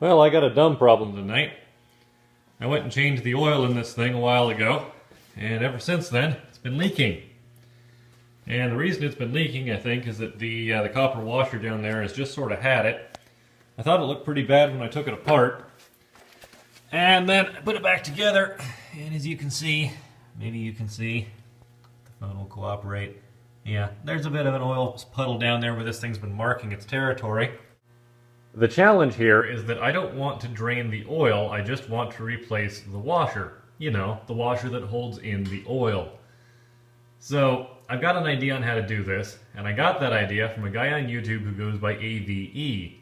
Well, I got a dumb problem tonight. I went and changed the oil in this thing a while ago, and ever since then, it's been leaking. And the reason it's been leaking, I think, is that the copper washer down there has just sort of had it. I thought it looked pretty bad when I took it apart. And then I put it back together, and as you can see, maybe you can see, the phone will cooperate. Yeah, there's a bit of an oil puddle down there where this thing's been marking its territory. The challenge here is that I don't want to drain the oil, I just want to replace the washer. You know, the washer that holds in the oil. So, I've got an idea on how to do this, and I got that idea from a guy on YouTube who goes by AVE.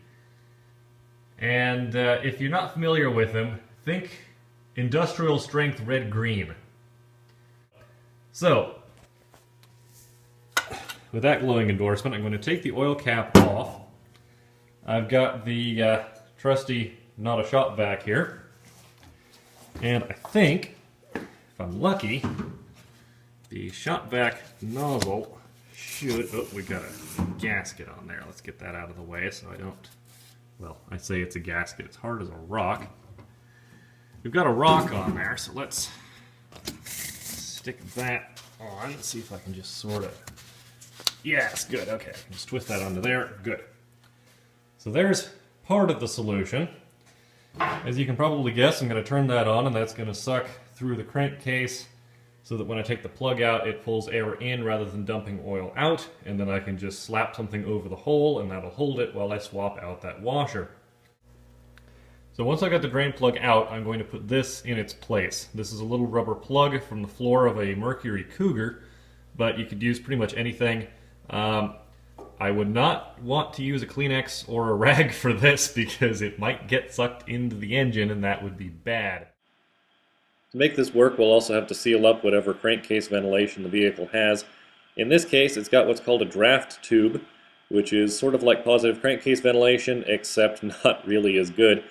And if you're not familiar with him, think industrial strength red-green. So, with that glowing endorsement, I'm going to take the oil cap off. I've got the trusty not a shop vac here. And I think, if I'm lucky, the shop vac nozzle should... Oh, we got a gasket on there. Let's get that out of the way so I don't... Well, I say it's a gasket. It's hard as a rock. We've got a rock on there, so let's stick that on. Let's see if I can just sort of... Yes, good. Okay, I can just twist that onto there. Good. So there's part of the solution. As you can probably guess, I'm going to turn that on, and that's going to suck through the crankcase so that when I take the plug out, it pulls air in rather than dumping oil out, and then I can just slap something over the hole, and that'll hold it while I swap out that washer. So once I got the drain plug out, I'm going to put this in its place. This is a little rubber plug from the floor of a Mercury Cougar, but you could use pretty much anything. I would not want to use a Kleenex or a rag for this because it might get sucked into the engine and that would be bad. To make this work, we'll also have to seal up whatever crankcase ventilation the vehicle has. In this case, it's got what's called a draft tube, which is sort of like positive crankcase ventilation, except not really as good.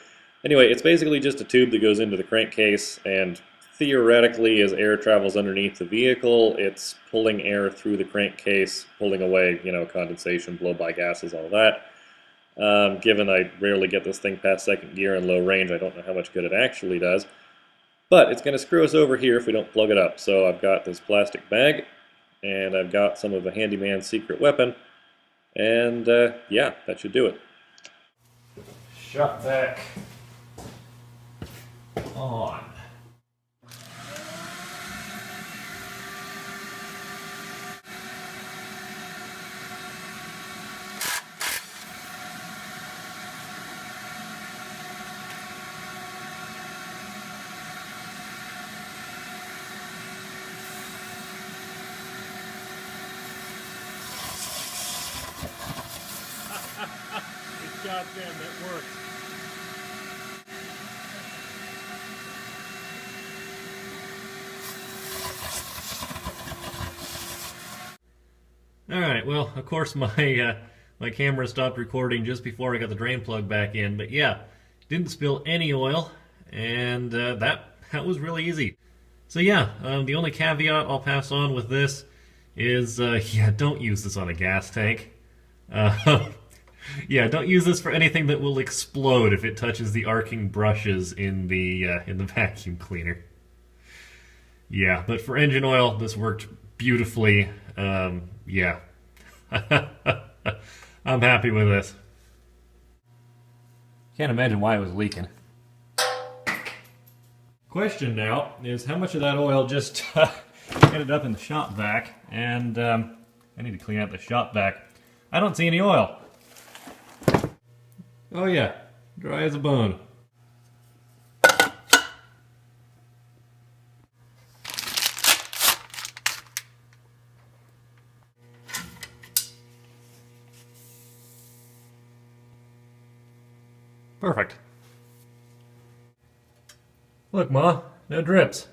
Anyway, it's basically just a tube that goes into the crankcase, and theoretically, as air travels underneath the vehicle, it's pulling air through the crankcase, pulling away, you know, condensation, blow-by gases, all that. Given I rarely get this thing past second gear in low range, I don't know how much good it actually does. But it's going to screw us over here if we don't plug it up. So I've got this plastic bag, and I've got some of the handyman's secret weapon, and yeah, that should do it. Shot vac on. Goddamn, that worked. Alright, well, of course my camera stopped recording just before I got the drain plug back in, but yeah, didn't spill any oil, and that was really easy. So yeah, the only caveat I'll pass on with this is, yeah, don't use this on a gas tank. Yeah, don't use this for anything that will explode if it touches the arcing brushes in the vacuum cleaner. Yeah, but for engine oil, this worked beautifully. Yeah. I'm happy with this. Can't imagine why it was leaking. Question now is how much of that oil just ended up in the shop vac, and I need to clean out the shop vac. I don't see any oil. Oh yeah, dry as a bone. Perfect. Look, Ma, no drips.